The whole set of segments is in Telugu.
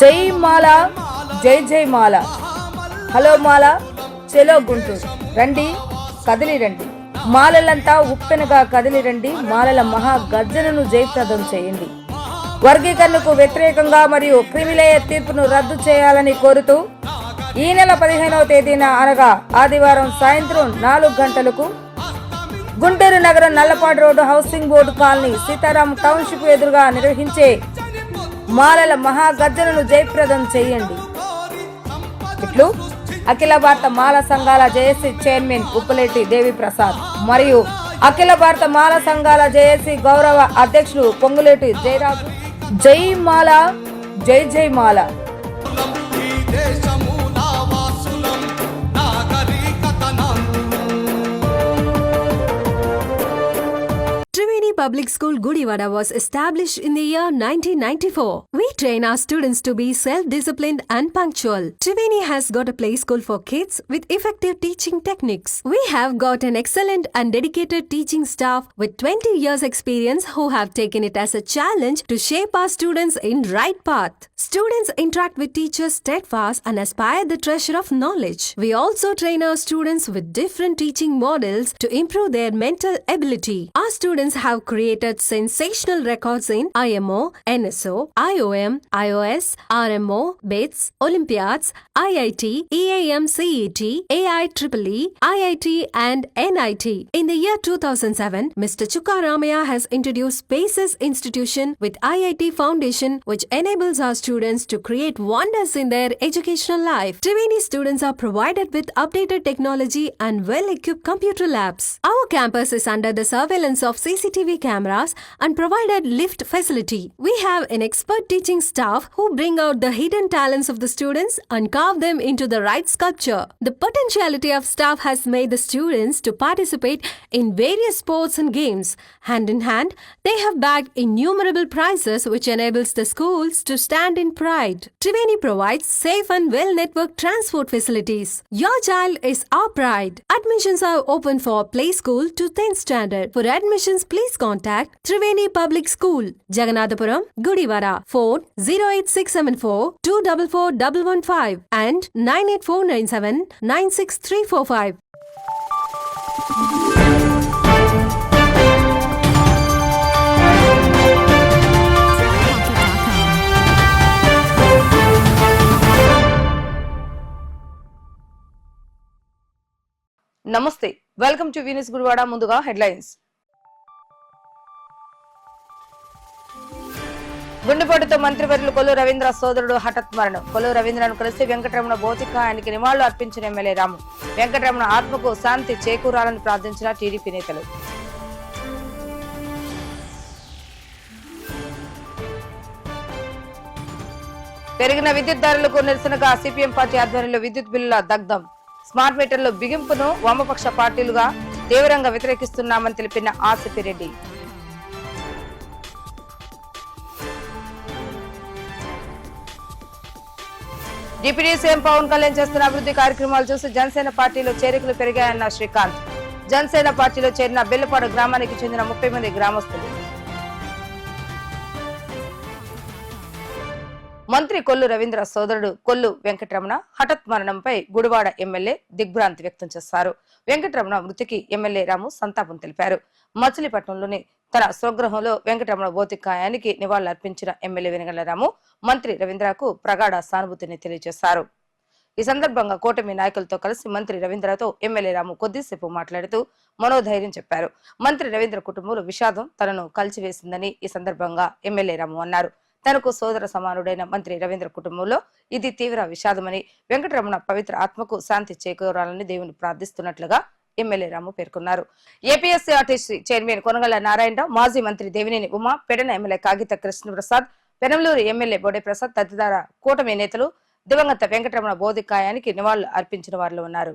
జై మాల, జై జై మాల. హలో మాల, చెలో గుంటూరు, రండి కదిలి రండి. మాలలంతా ఉప్పెనగా కదిలి రండి. మాలల మహా గర్జనను జయప్రదం చేయండి. వర్గీకరణకు వ్యతిరేకంగా మరియు క్రిమిలేయ తీర్పును రద్దు చేయాలని కోరుతూ ఈ నెల 15వ తేదీన అనగా ఆదివారం సాయంత్రం 4 గంటలకు గుంటూరు నగరం Nallapadu road housing board colony Sitaram township ఎదురుగా నిర్వహించే మాలల మహాగర్జనను జయప్రదం చేయండి. ఇట్లు అఖిల భారత మాల సంఘాల జేఏసీ చైర్మన్ ఉప్పలేటి దేవి ప్రసాద్ మరియు అఖిల భారత మాల సంఘాల జేఏసీ గౌరవ అధ్యక్షులు పొంగులేటి జయరాజు. జై మాల, జై జై మాల. Triveni Public School Gudivada was established in the year 1994. We train our students to be self-disciplined and punctual. Triveni has got a play school for kids with effective teaching techniques. We have got an excellent and dedicated teaching staff with 20 years experience who have taken it as a challenge to shape our students in right path. Students interact with teachers steadfast and aspire the treasure of knowledge. We also train our students with different teaching models to improve their mental ability. Our students have created sensational records in IMO, NSO, IOM, IOS, RMO, BITS, Olympiads, IIT, EAM CET, AIEEE, IIT and NIT. In the year 2007, Mr. Chukka Ramaya has introduced Spaces Institution with IIT Foundation, which enables our students to create wonders in their educational life. Triveni students are provided with updated technology and well-equipped computer labs. Our campus is under the surveillance of CCTV cameras and provided lift facility. We have an expert teaching staff who bring out the hidden talents of the students and carve them into the right sculpture. The potentiality of staff has made the students to participate in various sports and games. Hand in hand, they have bagged innumerable prizes which enables the schools to stand in pride. Triveni provides safe and well-networked transport facilities. Your child is our pride. Admissions are open for play school to 10th standard. For admissions, please contact Triveni Public School, Jaganathapuram, Gudivada. Phone 08674 244115 and 98497 96345. నమస్తే, వెల్కమ్ టు వీనస్ గుడివాడ. ముందుగా హెడ్లైన్స్. గుండెపోటుతో మంత్రివర్యులు కొల్లు రవీంద్ర సోదరుడు హఠాత్ మరణం. కొల్లు రవీంద్రను కలిసి వెంకటరమణ భౌతికాయానికి నివాళులు అర్పించిన ఎమ్మెల్యే రాము. వెంకటరమణ ఆత్మకు శాంతి చేకూరాలని ప్రార్థించిన టీడీపీ నేతలు. పెరిగిన విద్యుత్ ధరలకు నిరసనగా సిపిఎం పార్టీ ఆధ్వర్యంలో విద్యుత్ బిల్లుల దగ్ధం. స్మార్ట్ మీటర్ల బిగింపును వామపక్ష పార్టీలుగా తీవ్రంగా వ్యతిరేకిస్తున్నామని తెలిపిన RCP Reddy. Deputy CM Pawan Kalyan చేస్తున్న అభివృద్ధి కార్యక్రమాలు చూసి జనసేన పార్టీలో చేరికలు పెరిగాయన్న శ్రీకాంత్. జనసేన పార్టీలో చేరిన బెల్లపాడు గ్రామానికి చెందిన 30 మంది గ్రామస్తులు. మంత్రి కొల్లు రవీంద్ర సోదరుడు కొల్లు వెంకటరమణ హఠాత్ మరణంపై గుడివాడ ఎమ్మెల్యే దిగ్భ్రాంతి వ్యక్తం చేశారు. వెంకటరమణ మృతికి ఎమ్మెల్యే రాము సంతాపం తెలిపారు. మచిలీపట్నంలోని తన స్వగృహంలో వెంకటరమణ భౌతికాయానికి నివాళులర్పించిన ఎమ్మెల్యే వెనగళ్ల రాము మంత్రి రవీంద్రకు ప్రగాఢ సానుభూతిని తెలియజేశారు. ఈ సందర్భంగా కూటమి నాయకులతో కలిసి మంత్రి రవీంద్రతో ఎమ్మెల్యే రాము కొద్దిసేపు మాట్లాడుతూ మనోధైర్యం చెప్పారు. మంత్రి రవీంద్ర కుటుంబంలో విషాదం తనను కలిచివేసిందని ఈ సందర్భంగా ఎమ్మెల్యే రాము అన్నారు. తనకు సోదర సమానుడైన మంత్రి రవీంద్ర కుటుంబంలో ఇది తీవ్ర విషాదమని, వెంకటరమణ పవిత్ర ఆత్మకు శాంతి చేకూరాలని దేవుని ప్రార్థిస్తున్నట్లుగా ఎమ్మెల్యే రాము పేర్కొన్నారు. ఏపీఎస్సీఆర్టీసీ చైర్మన్ కొనగళ్ల నారాయణరావు, మాజీ మంత్రి దేవినేని ఉమా, పెడన ఎమ్మెల్యే కాగిత కృష్ణప్రసాద్, పెనంలూరు ఎమ్మెల్యే బోడే ప్రసాద్ తదితర కూటమి నేతలు దివంగత వెంకటరమణ భౌతికాయానికి నివాళులు అర్పించిన వారిలో ఉన్నారు.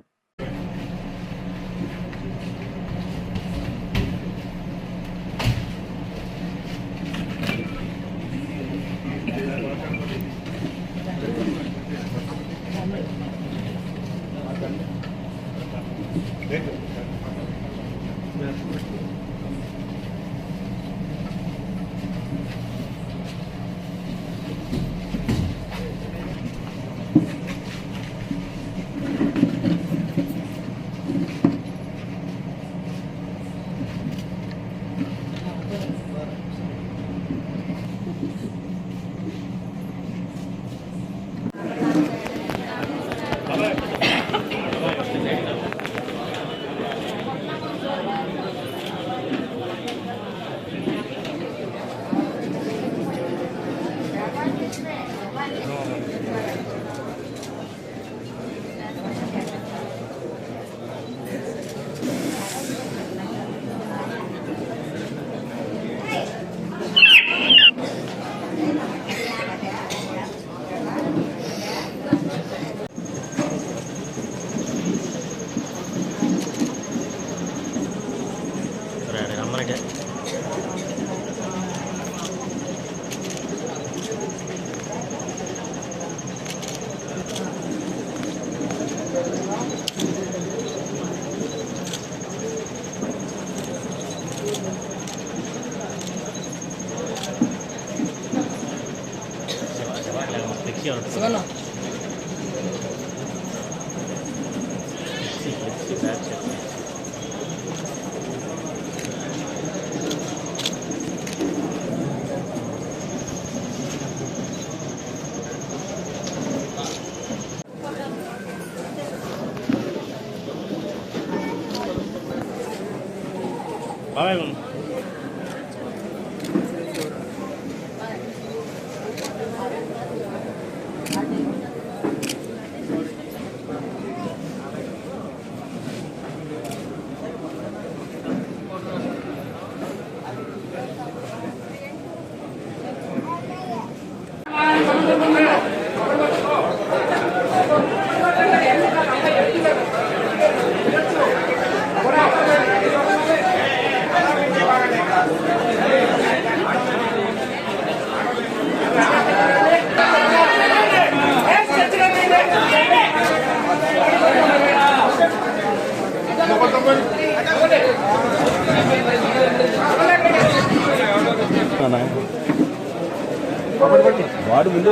వాడు ముందు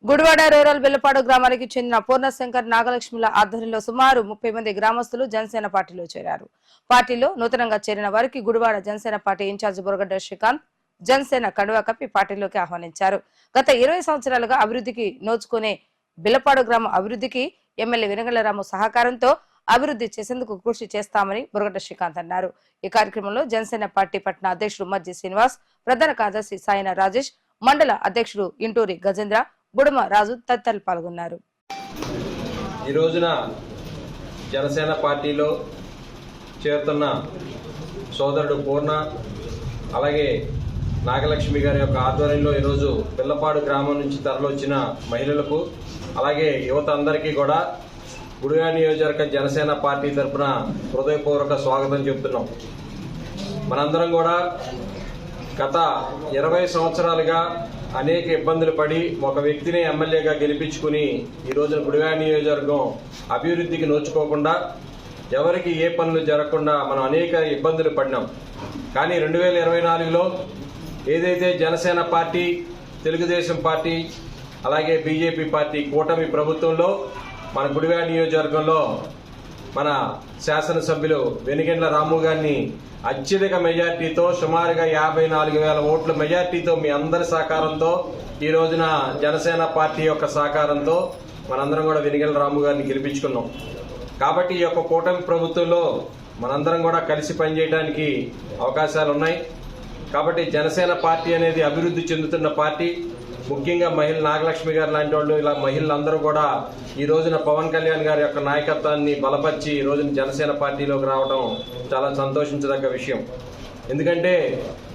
గుడివాడ రూరల్ బెల్లపాడు గ్రామానికి చెందిన పూర్ణశంకర్ నాగలక్ష్మిల ఆధ్వర్యంలో సుమారు 30 మంది గ్రామస్తులు జనసేన పార్టీలో చేరారు. పార్టీలో నూతనంగా చేరిన వారికి గుడివాడ జనసేన పార్టీ ఇన్ఛార్జ్ బురగడ్డ శ్రీకాంత్ జనసేన కండువా కప్పి పార్టీలోకి ఆహ్వానించారు. గత 20 సంవత్సరాలుగా అభివృద్ధికి నోచుకునే బెల్లపాడు గ్రామ అభివృద్ధికి ఎమ్మెల్యే వెనుగళ్ల రాము సహకారంతో అభివృద్ధి చేసేందుకు కృషి చేస్తామని బురగడ్డ శ్రీకాంత్ అన్నారు. ఈ కార్యక్రమంలో జనసేన పార్టీ పట్టణ అధ్యక్షుడు మజ్జి శ్రీనివాస్, ప్రధాన కార్యదర్శి సాయన రాజేష్, మండల అధ్యక్షుడు ఇంటూరి గజేంద్ర, బుడమ రాజు తదితరులు పాల్గొన్నారు. ఈ రోజున జనసేన పార్టీలో చేరుతున్న సోదరుడు పూర్ణ, అలాగే నాగలక్ష్మి గారి యొక్క ఆధ్వర్యంలో ఈరోజు పిల్లపాడు గ్రామం నుంచి తరలివచ్చిన మహిళలకు, అలాగే యువత అందరికీ కూడా గుడివాడ నియోజకవర్గ జనసేన పార్టీ తరఫున హృదయపూర్వక స్వాగతం చెబుతున్నాం. మనందరం కూడా గత 20 సంవత్సరాలుగా అనేక ఇబ్బందులు పడి ఒక వ్యక్తిని ఎమ్మెల్యేగా గెలిపించుకుని ఈ రోజున గుడివాడ నియోజకవర్గం అభివృద్ధికి నోచుకోకుండా, ఎవరికి ఏ పనులు జరగకుండా మనం అనేక ఇబ్బందులు పడినాం. కానీ 2024లో ఏదైతే జనసేన పార్టీ, తెలుగుదేశం పార్టీ, అలాగే బీజేపీ పార్టీ కూటమి ప్రభుత్వంలో మన గుడివాడ నియోజకవర్గంలో మన శాసనసభ్యులు వెనుగండ్ల రాము గారిని అత్యధిక మెజార్టీతో సుమారుగా 54,000 ఓట్ల మెజార్టీతో మీ అందరి సహకారంతో ఈ రోజున జనసేన పార్టీ యొక్క సహకారంతో మనందరం కూడా వెనుగండ్ల రాము గారిని గెలిపించుకున్నాం. కాబట్టి ఈ యొక్క కూటమి ప్రభుత్వంలో మనందరం కూడా కలిసి పనిచేయడానికి అవకాశాలు ఉన్నాయి. కాబట్టి జనసేన పార్టీ అనేది అభివృద్ధి చెందుతున్న పార్టీ. ముఖ్యంగా మహిళ నాగలక్ష్మి గారు లాంటి వాళ్ళు, ఇలా మహిళలందరూ కూడా ఈ రోజున పవన్ కళ్యాణ్ గారి యొక్క నాయకత్వాన్ని బలపరిచి ఈ రోజున జనసేన పార్టీలోకి రావడం చాలా సంతోషించదగ్గ విషయం. ఎందుకంటే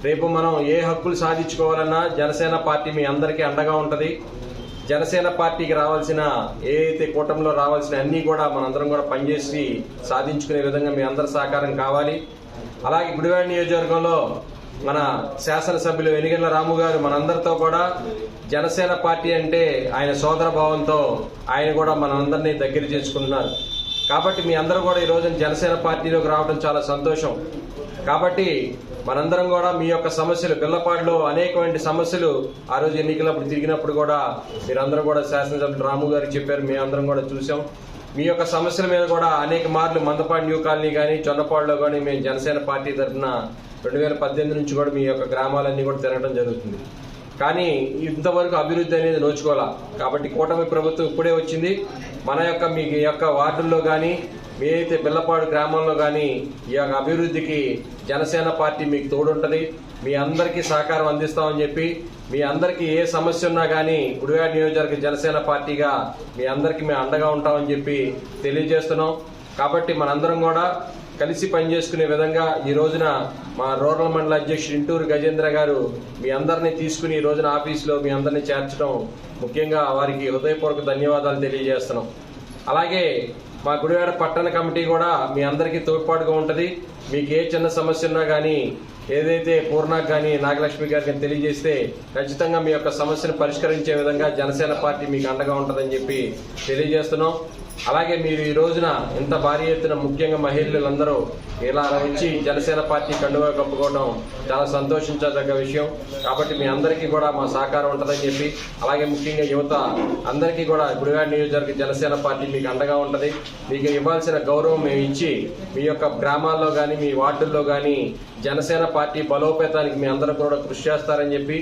రేపు మనం ఏ హక్కులు సాధించుకోవాలన్నా జనసేన పార్టీ మీ అందరికీ అండగా ఉంటుంది. జనసేన పార్టీకి రావాల్సిన ఏదైతే కూటమిలో రావాల్సిన అన్నీ కూడా మనందరం కూడా పనిచేసి సాధించుకునే విధంగా మీ అందరి సహకారం కావాలి. అలాగే గుడివాడ నియోజకవర్గంలో మన శాసనసభ్యులు వెనుగండ్ల రాము గారు మనందరితో కూడా జనసేన పార్టీ అంటే ఆయన సోదర భావంతో ఆయన కూడా మనందరినీ దగ్గర చేసుకుంటున్నారు. కాబట్టి మీ అందరూ కూడా ఈ రోజున జనసేన పార్టీలోకి రావడం చాలా సంతోషం. కాబట్టి మనందరం కూడా మీ యొక్క సమస్యలు, పిల్లపాడులో అనేకమైన సమస్యలు ఆ రోజు ఎన్నికలప్పుడు తిరిగినప్పుడు కూడా మీరందరూ కూడా శాసనసభ్యులు రాము గారికి చెప్పారు, మేమందరం కూడా చూసాం. మీ యొక్క సమస్యల మీద కూడా అనేక మార్లు మందపాడు న్యూ కాలనీ కానీ, చొన్నపాడులో కానీ మేము జనసేన పార్టీ తరఫున 2018 నుంచి కూడా మీ యొక్క గ్రామాలన్నీ కూడా తిరగడం జరుగుతుంది. కానీ ఇంతవరకు అభివృద్ధి అనేది నోచుకోవాలా. కాబట్టి కూటమి ప్రభుత్వం ఇప్పుడే వచ్చింది. మన యొక్క మీ యొక్క వార్డుల్లో కానీ, మీ అయితే పిల్లపాడు గ్రామంలో కానీ ఈ యొక్క అభివృద్ధికి జనసేన పార్టీ మీకు తోడుంటుంది. మీ అందరికీ సహకారం అందిస్తామని చెప్పి, మీ అందరికీ ఏ సమస్య ఉన్నా కానీ గుడివాడ నియోజకవర్గ జనసేన పార్టీగా మీ అందరికీ మేము అండగా ఉంటామని చెప్పి తెలియజేస్తున్నాం. కాబట్టి మనందరం కూడా కలిసి పనిచేసుకునే విధంగా ఈ రోజున మా రూరల్ మండల అధ్యక్షుడు ఇంటూరు గజేంద్ర గారు మీ అందరినీ తీసుకుని ఈ రోజున ఆఫీసులో మీ అందరినీ చేర్చడం ముఖ్యంగా వారికి హృదయపూర్వక ధన్యవాదాలు తెలియజేస్తున్నాం. అలాగే మా గుడివాడ పట్టణ కమిటీ కూడా మీ అందరికీ తోడ్పాటుగా ఉంటుంది. మీకు ఏ చిన్న సమస్య ఉన్నా కానీ ఏదైతే పూర్ణకు కానీ నాగలక్ష్మి గారికి తెలియజేస్తే ఖచ్చితంగా మీ యొక్క సమస్యను పరిష్కరించే విధంగా జనసేన పార్టీ మీకు అండగా ఉంటుందని చెప్పి తెలియజేస్తున్నాం. అలాగే మీరు ఈ రోజున ఇంత భారీ ఎత్తున ముఖ్యంగా మహిళలందరూ ఇలా వచ్చి జనసేన పార్టీ కండువా కప్పుకోవడం చాలా సంతోషించదగ్గ విషయం. కాబట్టి మీ అందరికీ కూడా మా సహకారం ఉంటుందని చెప్పి, అలాగే ముఖ్యంగా యువత అందరికీ కూడా గుడివాడ నియోజకవర్గ జనసేన పార్టీ మీకు అండగా ఉంటుంది. మీకు ఇవ్వాల్సిన గౌరవం మేము ఇచ్చి మీ యొక్క గ్రామాల్లో కానీ మీ వార్డుల్లో కానీ జనసేన పార్టీ బలోపేతానికి మీ అందరూ కూడా కృషి చేస్తారని చెప్పి,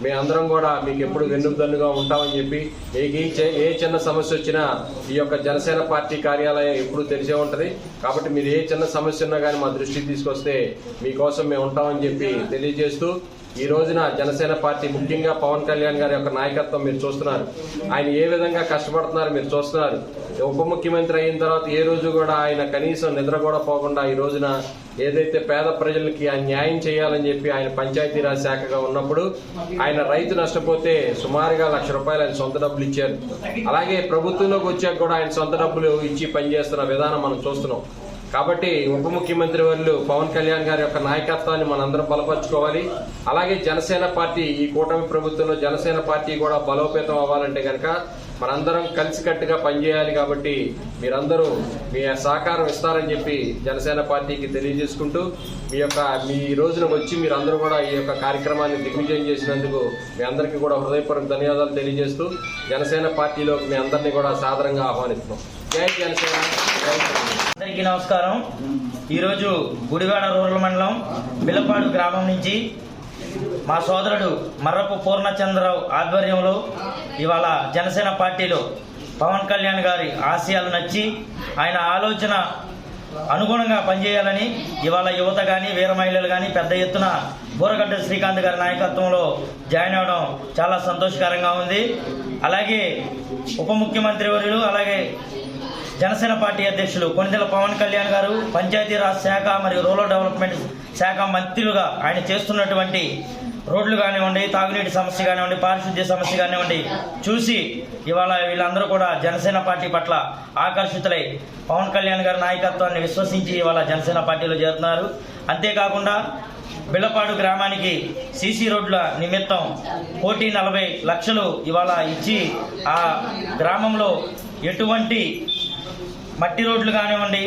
మీ అందరం కూడా మీకు ఎప్పుడు వెన్నుదన్నుగా ఉంటామని చెప్పి, మీకు ఏ చిన్న సమస్య వచ్చినా ఈ యొక్క జనసేన పార్టీ కార్యాలయం ఎప్పుడు తెరిచే ఉంటుంది. కాబట్టి మీరు ఏ చిన్న సమస్య ఉన్నా కానీ మా దృష్టికి తీసుకొస్తే మీకోసం మేము ఉంటామని చెప్పి తెలియజేస్తూ, ఈ రోజున జనసేన పార్టీ ముఖ్యంగా పవన్ కళ్యాణ్ గారి యొక్క నాయకత్వం మీరు చూస్తున్నారు. ఆయన ఏ విధంగా కష్టపడుతున్నారు మీరు చూస్తున్నారు. ఉప ముఖ్యమంత్రి అయిన తర్వాత ఏ రోజు కూడా ఆయన కనీసం నిద్ర కూడా పోకుండా ఈ రోజున ఏదైతే పేద ప్రజలకి ఆయన న్యాయం చేయాలని చెప్పి ఆయన పంచాయతీరాజ్ శాఖగా ఉన్నప్పుడు ఆయన రైతు నష్టపోతే సుమారుగా ₹1,00,000 ఆయన సొంత డబ్బులు ఇచ్చారు. అలాగే ప్రభుత్వంలోకి వచ్చాక కూడా ఆయన సొంత డబ్బులు ఇచ్చి పనిచేస్తున్న విధానం మనం చూస్తున్నాం. కాబట్టి ఉప ముఖ్యమంత్రి వర్యులు పవన్ కళ్యాణ్ గారి యొక్క నాయకత్వాన్ని మనందరం బలపరుచుకోవాలి. అలాగే జనసేన పార్టీ ఈ కూటమి ప్రభుత్వంలో జనసేన పార్టీ కూడా బలోపేతం అవ్వాలంటే కనుక మనందరం కలిసికట్టుగా పనిచేయాలి. కాబట్టి మీరందరూ మీ సహకారం ఇస్తారని చెప్పి జనసేన పార్టీకి తెలియజేసుకుంటూ, మీ రోజున వచ్చి మీరందరూ కూడా ఈ యొక్క కార్యక్రమాన్ని దిగ్విజయం చేసినందుకు మీ అందరికీ కూడా హృదయపూర్వక ధన్యవాదాలు తెలియజేస్తూ జనసేన పార్టీలో మీ అందరినీ కూడా సాదరంగా ఆహ్వానిస్తున్నాం. జై జనసేన. అందరికీ నమస్కారం. ఈరోజు గుడివాడ రూరల్ మండలం బిల్లపాడు గ్రామం నుంచి మా సోదరుడు మర్రపు పూర్ణచంద్రరావు ఆధ్వర్యంలో ఇవాళ జనసేన పార్టీలో పవన్ కళ్యాణ్ గారి ఆశయాలు నచ్చి ఆయన ఆలోచన అనుగుణంగా పనిచేయాలని ఇవాళ యువత కానీ వీర మహిళలు కానీ పెద్ద ఎత్తున బూరగడ్డ శ్రీకాంత్ గారి నాయకత్వంలో జాయిన్ అవ్వడం చాలా సంతోషకరంగా ఉంది. అలాగే ఉప ముఖ్యమంత్రి వర్యులు అలాగే జనసేన పార్టీ అధ్యక్షులు కొణిదెల పవన్ కళ్యాణ్ గారు పంచాయతీరాజ్ శాఖ మరియు రూరల్ డెవలప్మెంట్ శాఖ మంత్రులుగా ఆయన చేస్తున్నటువంటి రోడ్లు కానివ్వండి, తాగునీటి సమస్య కానివ్వండి, పారిశుద్ధ్య సమస్య కానివ్వండి చూసి ఇవాళ వీళ్ళందరూ కూడా జనసేన పార్టీ పట్ల ఆకర్షితులై పవన్ కళ్యాణ్ గారి నాయకత్వాన్ని విశ్వసించి ఇవాళ జనసేన పార్టీలో చేరుతున్నారు. అంతేకాకుండా బిల్లపాడు గ్రామానికి సీసీ రోడ్ల నిమిత్తం 1,40 లక్షలు ఇవాళ ఇచ్చి ఆ గ్రామంలో ఎటువంటి మట్టి రోడ్లు కానివ్వండి,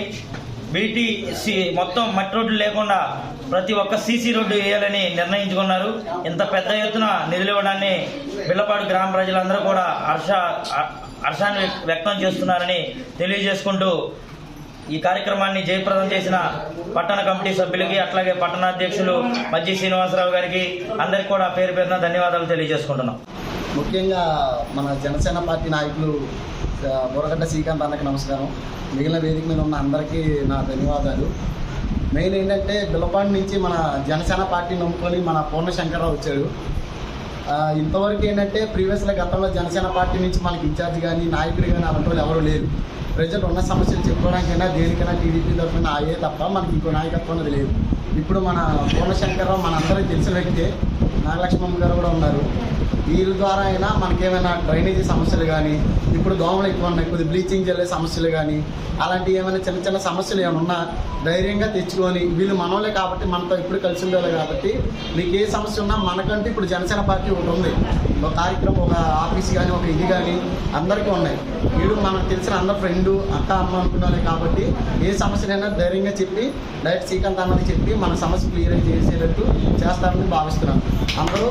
బీటీసీ మొత్తం మట్టి రోడ్లు లేకుండా ప్రతి ఒక్క సీసీ రోడ్డు వేయాలని నిర్ణయించుకున్నారు. ఇంత పెద్ద ఎత్తున నిధులు ఇవ్వడాన్ని బిల్లపాడు గ్రామ ప్రజలందరూ కూడా హర్షాన్ని వ్యక్తం చేస్తున్నారని తెలియజేసుకుంటూ ఈ కార్యక్రమాన్ని జయప్రదం చేసిన పట్టణ కమిటీ సభ్యులకి అట్లాగే పట్టణాధ్యక్షులు మజ్జి శ్రీనివాసరావు గారికి అందరికీ కూడా పేరు పేరున ధన్యవాదాలు తెలియజేసుకుంటున్నాం. ముఖ్యంగా మన జనసేన పార్టీ నాయకులు బూరగడ్డ శ్రీకాంత్ అన్నకి నమస్కారం. మిగిలిన వేదిక మీద ఉన్న అందరికీ నా ధన్యవాదాలు. మెయిన్ ఏంటంటే బిల్లపాడు నుంచి మన జనసేన పార్టీ నమ్ముకొని మన పూర్ణశంకర్రావు వచ్చాడు. ఇంతవరకు ఏంటంటే ప్రీవియస్లో గతంలో జనసేన పార్టీ నుంచి మనకి ఇన్ఛార్జ్ కానీ నాయకుడు కానీ అలాంటి వాళ్ళు ఎవరు లేరు. ప్రజలు ఉన్న సమస్యలు చెప్పుకోవడానికైనా దేనికైనా టీడీపీ తరఫున అయ్యే తప్ప మనకి ఇంకో నాయకత్వం అనేది లేదు. ఇప్పుడు మన పూర్ణశంకర్రావు మనందరికీ తెలిసిన వ్యక్తే, నాగలక్ష్మమ్మ గారు కూడా ఉన్నారు. వీళ్ళ ద్వారా అయినా మనకేమైనా డ్రైనేజీ సమస్యలు కానీ, ఇప్పుడు దోమలు ఎక్కువ ఉన్నాయి, కొద్ది బ్లీచింగ్ చల్లే సమస్యలు కానీ, అలాంటి ఏమైనా చిన్న చిన్న సమస్యలు ఏమైనా ఉన్నా ధైర్యంగా తెచ్చుకొని, వీళ్ళు మనోళ్ళే కాబట్టి మనతో ఇప్పుడు కలిసి ఉండేవాళ్ళు కాబట్టి మీకు ఏ సమస్య ఉన్నా మనకంటే ఇప్పుడు జనసేన పార్టీ ఒకటి ఉంది. ఒక కార్యక్రమం, ఒక ఆఫీస్ కానీ, ఒక ఇది కానీ అందరికీ ఉన్నాయి. వీడు మనకు తెలిసిన అందరు ఫ్రెండు అక్క అమ్మ అనుకున్నారే కాబట్టి ఏ సమస్యలైనా ధైర్యంగా చెప్పి డైరెక్ట్ శ్రీకాంత్ అన్నది చెప్పి మన సమస్య క్లియర్ చేసేటట్టు చేస్తారని భావిస్తున్నాను. అందరూ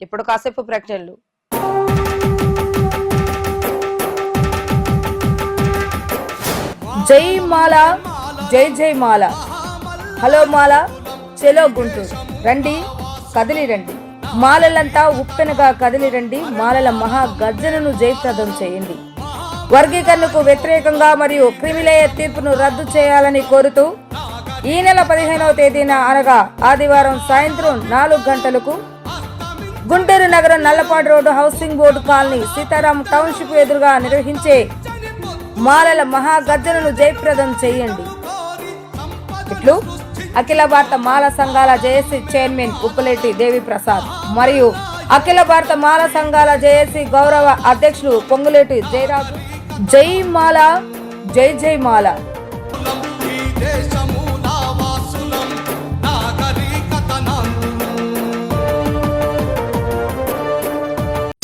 ఇప్పుడు కాసేపు ప్రకటనలు. జై మాల, జై జై మాల, హలో మాల, చెలో గుంటూరు, రండి కదిలి రండి, మాలలంతా ఉప్పెనగా కదిలి రండి, మాలల మహా గర్జనను జయప్రదం చేయండి. వర్గీకరణకు వ్యతిరేకంగా మరియు క్రిమిలేయ తీర్పును రద్దు చేయాలని కోరుతూ ఈ నెల 15వ తేదీన అనగా ఆదివారం సాయంత్రం 4 గంటలకు గుంటూరు నగరం Nallapadu road housing board colony Sitaram township ఎదురుగా నిర్వహించే మాలల మహాగర్జనను జయప్రదం చేయండి. ఇట్లు అఖిల భారత మాల సంఘాల జేఏసీ చైర్మన్ ఉప్పులేటి దేవి ప్రసాద్ మరియు అఖిల భారత మాల సంఘాల జేఏసీ గౌరవ అధ్యక్షులు పొంగులేటి జయరాజు. జై మాల, జై జై మాల. ఈ దేశము నా వాసులం నాగరికతనం.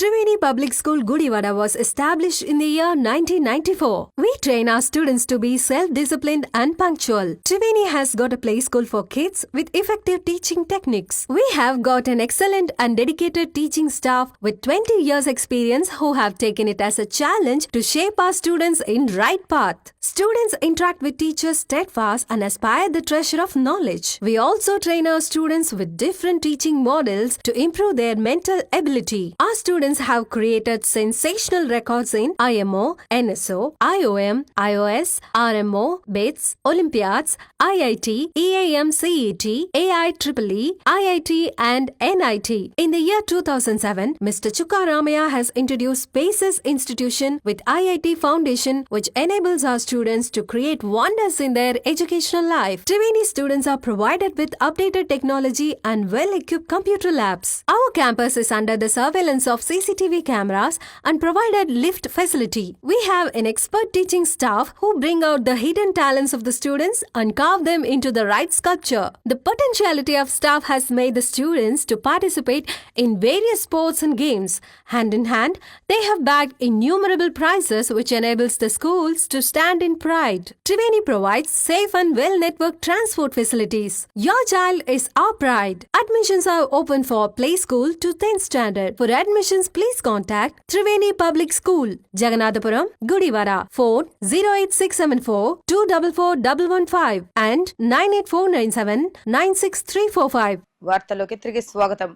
Triveni Public School Gudivada was established in the year 1994. We train our students to be self-disciplined and punctual. Triveni has got a play school for kids with effective teaching techniques. We have got an excellent and dedicated teaching staff with 20 years experience who have taken it as a challenge to shape our students in right path. Students interact with teachers steadfast and aspire the treasure of knowledge. We also train our students with different teaching models to improve their mental ability. Our students have created sensational records in IMO, NSO, IOM, IOS, RMO, BITS, Olympiads, IIT, EAM CET, AIEEE, IIT and NIT. In the year 2007, Mr. Chukka Ramaya has introduced Spaces Institution with IIT Foundation, which enables our students to create wonders in their educational life. Triveni students are provided with updated technology and well-equipped computer labs. Our campus is under the surveillance of CCTV cameras and provided lift facility. We have an expert teaching staff who bring out the hidden talents of the students and carve them into the right sculpture. The potentiality of staff has made the students to participate in various sports and games. Hand in hand, they have bagged innumerable prizes which enables the schools to stand in pride. Triveni provides safe and well-networked transport facilities. Your child is our pride. Admissions are open for play school to 10th standard. For admissions, please contact Triveni Public School, Jagannathpuram, Gudivada. Phone 08674 244115 and 98497 96345. వార్తలోకి తిరిగి స్వాగతం.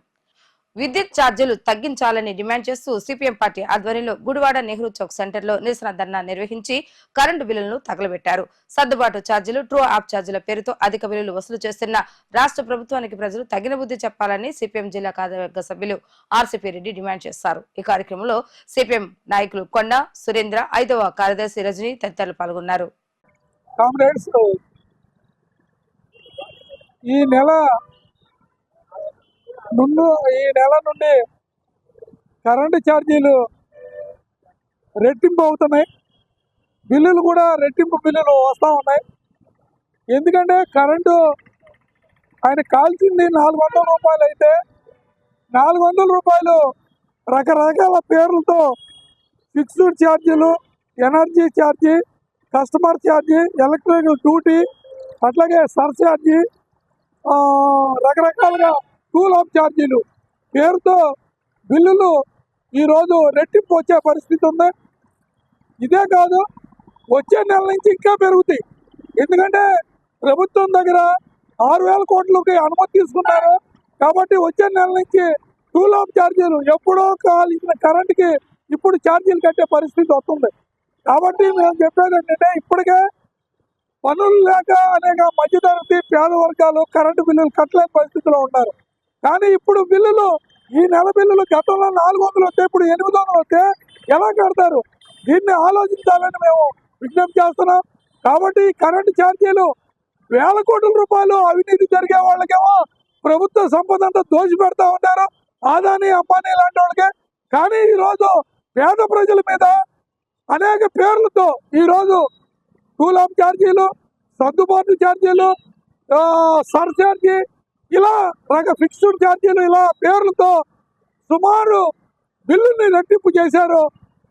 విద్యుత్ ఛార్జీలు తగ్గించాలని డిమాండ్ చేస్తూ సిపిఎం పార్టీ ఆధ్వర్యంలో గుడివాడ నెహ్రూ చౌక్ సెంటర్ లో నిరసన ధర్నా నిర్వహించి కరెంటు బిల్లులను తగలబెట్టారు. సర్దుబాటు ఛార్జీలు, ట్రూ ఆప్ ఛార్జీల పేరుతో అధిక బిల్లులు వసూలు చేస్తున్న రాష్ట్ర ప్రభుత్వానికి ప్రజలు తగిన బుద్ధి చెప్పాలని సిపిఎం జిల్లా కార్యవర్గ సభ్యులు ఆర్సిపి రెడ్డి డిమాండ్ చేశారు. ఈ కార్యక్రమంలో సిపిఎం నాయకులు కొండ సురేంద్ర, 5వ కార్యదర్శి రజని తదితరులు పాల్గొన్నారు. కామ్రేడ్స్, ఈ నెల నుండి కరెంటు ఛార్జీలు రెట్టింపు అవుతున్నాయి. బిల్లులు కూడా రెట్టింపు బిల్లులు వస్తూ ఉన్నాయి. ఎందుకంటే కరెంటు ఆయన కాల్చింది 400 రూపాయలు అయితే 400 రూపాయలు రకరకాల పేర్లతో ఫిక్స్డ్ ఛార్జీలు, energy charge, customer charge, electrical duty, అట్లాగే సర్ఛార్జీ, రకరకాలుగా టూల్ ఆఫ్ ఛార్జీలు పేరుతో బిల్లులు ఈరోజు రెట్టింపు వచ్చే పరిస్థితి ఉంది. ఇదే కాదు, వచ్చే నెల నుంచి ఇంకా పెరుగుతాయి. ఎందుకంటే ప్రభుత్వం దగ్గర 6,000 కోట్లకి అనుమతి తీసుకున్నారు. కాబట్టి వచ్చే నెల నుంచి టూల్ ఆఫ్ ఛార్జీలు, ఎప్పుడో కాల్చిన కరెంటుకి ఇప్పుడు ఛార్జీలు కట్టే పరిస్థితి వస్తుంది. కాబట్టి మేము చెప్పేది ఏంటంటే, ఇప్పటికే పనులు లేక అనేక మధ్యతరగతి పేద వర్గాలు కరెంటు బిల్లులు కట్టలేని పరిస్థితిలో ఉన్నారు. కానీ ఇప్పుడు బిల్లులు, ఈ నెల బిల్లులు గతంలో 400 వస్తే ఇప్పుడు 800 వస్తే ఎలా కడతారు? దీన్ని ఆలోచించాలని మేము విజ్ఞప్తి చేస్తున్నాం. కాబట్టి కరెంటు ఛార్జీలు వేల కోట్ల రూపాయలు అవినీతి జరిగే వాళ్ళకేమో ప్రభుత్వ సంపద అంతా దోచి పెడతా ఉంటారు, ఆదాని అంబానీ లాంటి వాళ్ళకే. కానీ ఈరోజు పేద ప్రజల మీద అనేక పేర్లతో ఈరోజు టూల్ ఆఫ్ ఛార్జీలు, సర్దుబాటు ఛార్జీలు, సర్ఛార్జీ, ఇలా ఫిక్స్డ్ ఛార్జీలు, ఇలా పేర్లతో సుమారు బిల్లుని రెట్టింపు చేశారు.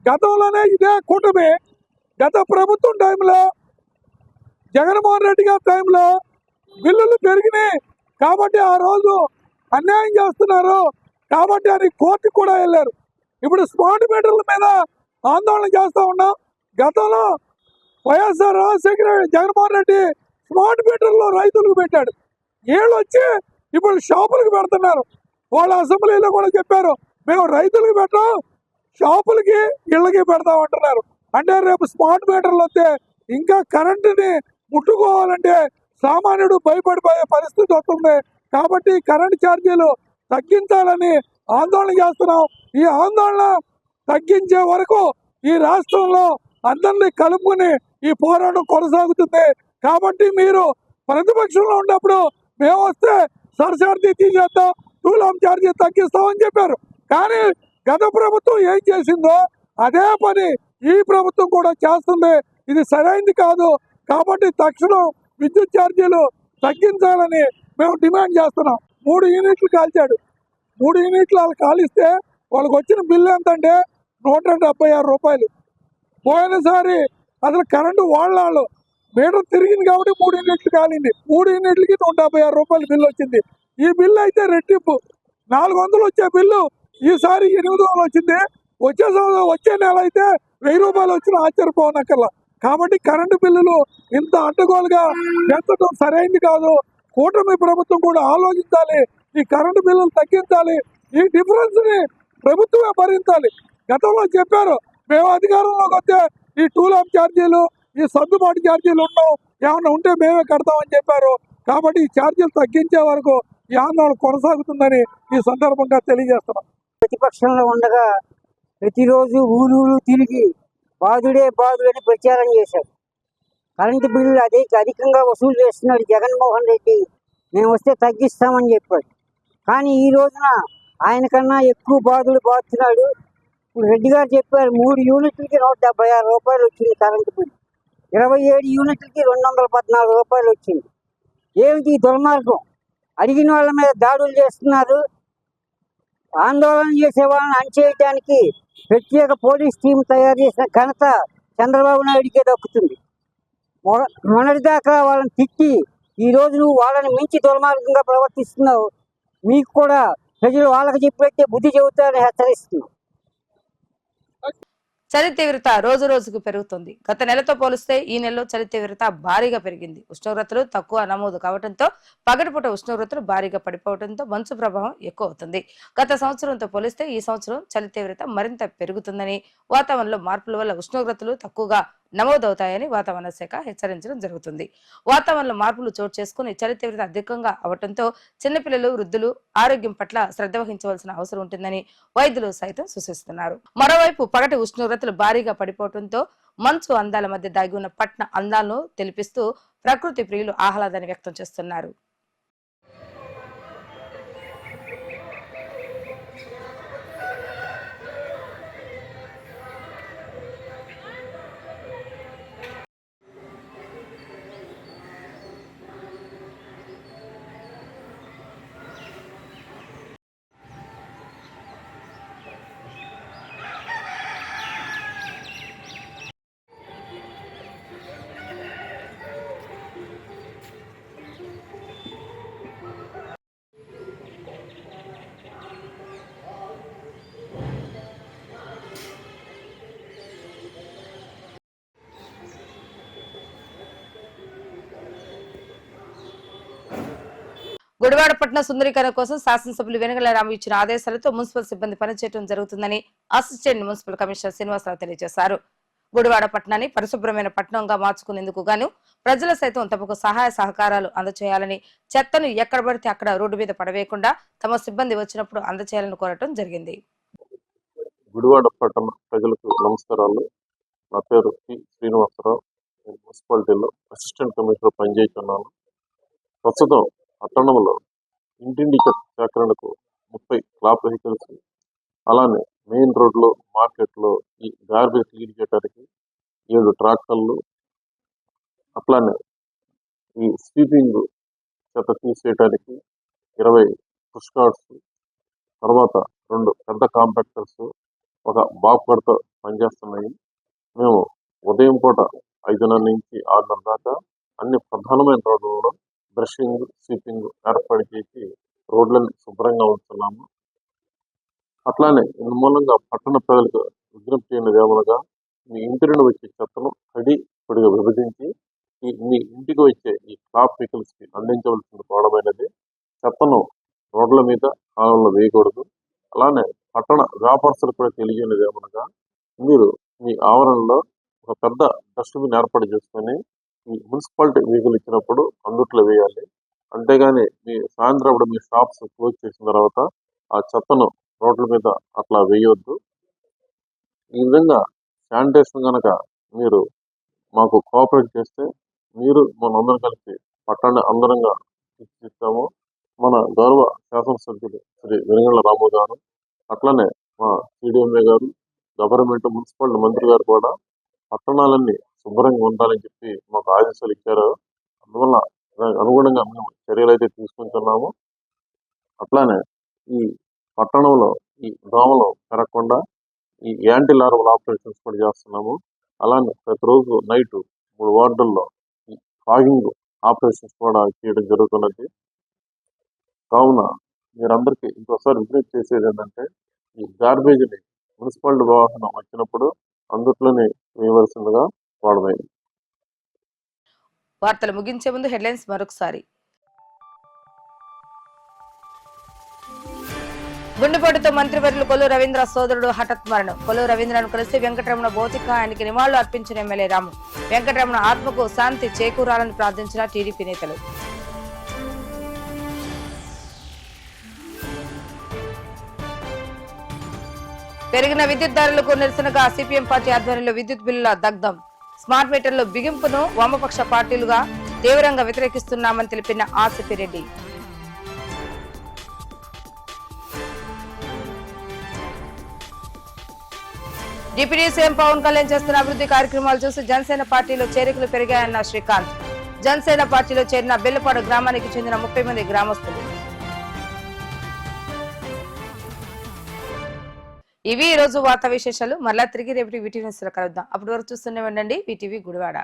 గతంలోనే ఇదే కూటమి గత ప్రభుత్వం టైంలో, జగన్మోహన్ రెడ్డి గారి టైంలో బిల్లులు పెరిగినాయి. కాబట్టి ఆ రోజు అన్యాయం చేస్తున్నారు కాబట్టి అని కోర్టుకు కూడా వెళ్ళారు. ఇప్పుడు స్మార్ట్ మీటర్ల మీద ఆందోళన చేస్తూ ఉన్నాం. గతంలో వైఎస్ఆర్ రాజశేఖర జగన్మోహన్ రెడ్డి స్మార్ట్ మీటర్లో రైతులకు పెట్టాడు. వీళ్ళు వచ్చి ఇప్పుడు షాపులకు పెడుతున్నారు. వాళ్ళ అసెంబ్లీలో కూడా చెప్పారు, మేము రైతులకు పెట్టాం, షాపులకి ఇళ్ళకి పెడతామంటున్నారు. అంటే రేపు స్మార్ట్ మీటర్లు వస్తే ఇంకా కరెంటుని ముట్టుకోవాలంటే సామాన్యుడు భయపడిపోయే పరిస్థితి వస్తుంది. కాబట్టి కరెంటు ఛార్జీలు తగ్గించాలని ఆందోళన చేస్తున్నాం. ఈ ఆందోళన తగ్గించే వరకు ఈ రాష్ట్రంలో అందరినీ కలుపుకుని ఈ పోరాటం కొనసాగుతుంది. కాబట్టి మీరు ప్రతిపక్షంలో ఉన్నప్పుడు మేము వస్తే సర్ఛార్జీ తీసేద్దాం, టూల్ ఆఫ్ ఛార్జీ తగ్గిస్తామని చెప్పారు. కానీ గత ప్రభుత్వం ఏం చేసిందో అదే పని ఈ ప్రభుత్వం కూడా చేస్తుంది. ఇది సరైంది కాదు. కాబట్టి తక్షణం విద్యుత్ ఛార్జీలు తగ్గించాలని మేము డిమాండ్ చేస్తున్నాం. 3 యూనిట్లు కాల్చాడు. 3 యూనిట్లు వాళ్ళు కాలిస్తే వాళ్ళకి వచ్చిన బిల్లు ఎంత అంటే 176 రూపాయలు. పోయినసారి అసలు కరెంటు వాళ్ళు మీటర్ తిరిగింది కాబట్టి 3 యూనిట్లు కాలింది. 3 యూనిట్లకి 176 రూపాయలు బిల్లు వచ్చింది. ఈ బిల్లు అయితే రెట్టింపు 400 వచ్చే బిల్లు ఈసారి 800 వచ్చింది. వచ్చే నెల అయితే 1000 రూపాయలు వచ్చిన ఆశ్చర్యపోనక్కర్లా. కాబట్టి కరెంటు బిల్లులు ఇంత అడ్డగోలుగా పెంచడం సరైంది కాదు. కూటమి ప్రభుత్వం కూడా ఆలోచించాలి. ఈ కరెంటు బిల్లులు తగ్గించాలి. ఈ డిఫరెన్స్ ని ప్రభుత్వమే భరించాలి. గతంలో చెప్పారు మేము అధికారంలోకి వస్తే ఈ టూల్ ఆఫ్ ఛార్జీలు, ఈ సర్దుబాటు ఛార్జీలు ఉండవు, ఏమన్నా ఉంటే మేమే కడతామని చెప్పారు. కాబట్టి ఈ ఛార్జీలు తగ్గించే వరకు ఈ ఆందోళన కొనసాగుతుందని ఈ సందర్భంగా తెలియజేస్తున్నాం. ప్రతిపక్షంలో ఉండగా ప్రతిరోజు ఊరూరు తిరిగి బాధుడని ప్రచారం చేశారు. కరెంటు బిల్లులు అధికంగా వసూలు చేస్తున్నాడు జగన్మోహన్ రెడ్డి. మేము వస్తే తగ్గిస్తామని చెప్పాడు. కానీ ఈ రోజున ఆయన కన్నా ఎక్కువ బాధుతున్నాడు. ఇప్పుడు రెడ్డి గారు చెప్పారు 3 యూనిట్లకి 176 రూపాయలు వచ్చింది కరెంటు బిల్లు. 27 యూనిట్లకి 214 రూపాయలు వచ్చింది. ఏమిటి దుర్మార్గం? అడిగిన వాళ్ళ మీద దాడులు చేస్తున్నారు. ఆందోళన చేసే వాళ్ళని అణచేయడానికి ప్రత్యేక పోలీస్ టీం తయారు చేసిన ఘనత చంద్రబాబు నాయుడికే దక్కుతుంది. మొన్నటిదాకా వాళ్ళని తిట్టి ఈరోజు నువ్వు వాళ్ళని మించి దుర్మార్గంగా ప్రవర్తిస్తున్నావు. మీకు కూడా ప్రజలు వాళ్ళకి చెప్పినట్టే బుద్ధి చెబుతారని హెచ్చరిస్తున్నావు. చలి తీవ్రత రోజు రోజుకు పెరుగుతుంది. గత నెలతో పోలిస్తే ఈ నెలలో చలి తీవ్రత భారీగా పెరిగింది. ఉష్ణోగ్రతలు తక్కువ నమోదు కావడంతో పగటిపూట ఉష్ణోగ్రతలు భారీగా పడిపోవడంతో మంచు ప్రభావం ఎక్కువ అవుతుంది. గత సంవత్సరంతో పోలిస్తే ఈ సంవత్సరం చలి తీవ్రత మరింత పెరుగుతుందని, వాతావరణంలో మార్పుల వల్ల ఉష్ణోగ్రతలు తక్కువగా నమోదవుతాయని వాతావరణ శాఖ హెచ్చరించడం జరుగుతుంది. వాతావరణంలో మార్పులు చోటు చేసుకుని చలి తీవ్రత అధికంగా అవడంతో చిన్నపిల్లలు, వృద్ధులు ఆరోగ్యం పట్ల శ్రద్ధ వహించవలసిన అవసరం ఉంటుందని వైద్యులు సైతం సూచిస్తున్నారు. మరోవైపు పగటి ఉష్ణోగ్రతలు భారీగా పడిపోవడంతో మంచు అందాల మధ్య దాగి ఉన్న పట్న అందాలను తెలిపిస్తూ ప్రకృతి ప్రియులు ఆహ్లాదాన్ని వ్యక్తం చేస్తున్నారు. గుడివాడ పట్టణ సుందరీకరణ కోసం శాసనసభ్యులు వెనుగల రాము ఇచ్చిన ఆదేశాలతో మున్సిపల్ సిబ్బంది పనిచేయడం జరుగుతుందని అసిస్టెంట్ మున్సిపల్ కమిషనర్ శ్రీనివాసరావు తెలియజేశారు. గుడివాడ పట్టణాన్ని పరిశుభ్రమైన పట్టణంగా మార్చుకునేందుకు గాను ప్రజలు సైతం తమకు సహాయ సహకారాలు అందజేయాలని, చెత్తను ఎక్కడ పడితే అక్కడ రోడ్డు మీద పడవేయకుండా తమ సిబ్బంది వచ్చినప్పుడు అందజేయాలని కోరటం జరిగింది. గుడివాడ పట్టణ ప్రజలకు నమస్కారాలు. నా పేరు శ్రీనివాసరావు. నేను మున్సిపాలిటీలో అసిస్టెంట్ కమిషనర్ పనిచేస్తున్నాను. ప్రస్తుతం పట్టణంలో ఇంటింటి చెత్త సేకరణకు 30 క్లాప్ వెహికల్స్, అలానే మెయిన్ రోడ్లో, మార్కెట్లో ఈ గార్బేజ్ క్లీన్ చేయడానికి 7 ట్రాక్టర్లు, అట్లానే ఈ స్వీపింగ్ చెత్త తీసేయడానికి 20 పుష్ కార్డ్స్, తర్వాత 2 పెద్ద కాంపాక్టర్స్, ఒక బాక్వర్తో పనిచేస్తున్నాయి. మేము ఉదయం పూట 5:30 నుంచి 6:30 దాకా అన్ని ప్రధానమైన రోడ్లలో బ్రషింగ్, స్వీపింగ్ ఏర్పాటు చేసి రోడ్లను శుభ్రంగా ఉంచుతున్నాము. అట్లానే ఇందు మూలంగా పట్టణ ప్రజలకు విజ్ఞప్తి చేయడం ఏమనగా, మీ ఇంటి నుండి వచ్చే చెత్తను తడి పొడిగా విభజించి మీ ఇంటికి వచ్చే ఈ క్లాప్ వెహికల్స్ కి అందించవలసిన కోవడమైనది. చెత్తను రోడ్ల మీద, కాలంలో వేయకూడదు. అలానే పట్టణ వ్యాపారస్తులు కూడా తెలియజేయలేదు ఏమనగా, మీరు మీ ఆవరణలో ఒక పెద్ద డస్ట్బిన్ ఏర్పాటు చేసుకొని ఈ మున్సిపాలిటీ వెహికల్ ఇచ్చినప్పుడు అందుట్లో వేయాలి. అంతేగాని మీ సాయంత్రం మీ షాప్స్ క్లోజ్ చేసిన తర్వాత ఆ చెత్తను రోడ్ల మీద అట్లా వేయొద్దు. ఈ విధంగా శానిటేషన్ కనుక మీరు మాకు కోఆపరేట్ చేస్తే మీరు మనందరం కలిసి పట్టణ అందరంగా తీర్చిదిద్దాము. మన గౌరవ శాసనసభ్యులు శ్రీ వెనుగళ్ల రాము గారు, అట్లనే మా సిడిఎంఏ గారు, గవర్నమెంట్ మున్సిపాలిటీ మంత్రి గారు కూడా పట్టణాలన్నీ శుభ్రంగా ఉండాలని చెప్పి మాకు ఆదేశాలు ఇచ్చారు. అందువల్ల దానికి అనుగుణంగా మేము చర్యలు అయితే తీసుకుంటున్నాము. అట్లానే ఈ పట్టణంలో ఈ దోమలు పెరగకుండా ఈ యాంటీ లార్వల్ ఆపరేషన్స్ కూడా చేస్తున్నాము. అలానే ప్రతిరోజు నైట్ 3 వార్డుల్లో ఈ ఫాగింగ్ ఆపరేషన్స్ కూడా చేయడం జరుగుతున్నది. కావున మీరందరికీ ఇంకోసారి విజ్ఞప్తి చేసేది ఏంటంటే ఈ గార్బేజ్ని మున్సిపాలిటీ వాహనం వచ్చినప్పుడు అందుట్లోనే వేయవలసిందిగా వాడమైంది. వార్తలు ముగించే ముందు హెడ్లైన్స్ మరొకసారి. గుండెపోటుతో మంత్రివర్యులు కొల్లు రవీంద్ర సోదరుడు హఠాత్ మరణం. కొల్లు రవీంద్రను కలిసి వెంకటరమణ భౌతికాయానికి నివాళులు అర్పించిన ఎమ్మెల్యే రాము. వెంకటరమణ ఆత్మకు శాంతి చేకూరాలని ప్రార్థించిన టీడీపీ నేతలు. పెరిగిన విద్యుత్ ధరలకు నిరసనగా సిపిఎం పార్టీ ఆధ్వర్యంలో విద్యుత్ బిల్లుల దగ్ధం. స్మార్ట్ మీటర్ల బిగింపును వామపక్ష పార్టీలుగా తీవ్రంగా వ్యతిరేకిస్తున్నామని తెలిపిన ఆసిపిరెడ్డి. డిప్యూటీ సీఎం పవన్ కళ్యాణ్ చేస్తున్న అభివృద్ధి కార్యక్రమాలు చూసి జనసేన పార్టీలో చేరికలు పెరిగాయన్న శ్రీకాంత్. జనసేన పార్టీలో చేరిన బెల్లపాడు గ్రామానికి చెందిన 30 మంది గ్రామస్తులు. ఇవి ఈ రోజు వార్తా విశేషాలు. మరలా తిరిగి రేపటి వీటీవీ న్యూస్ లో కలుద్దాం. అప్పటి వరకు చూస్తూనే ఉండండి వీటీవీ గుడివాడ.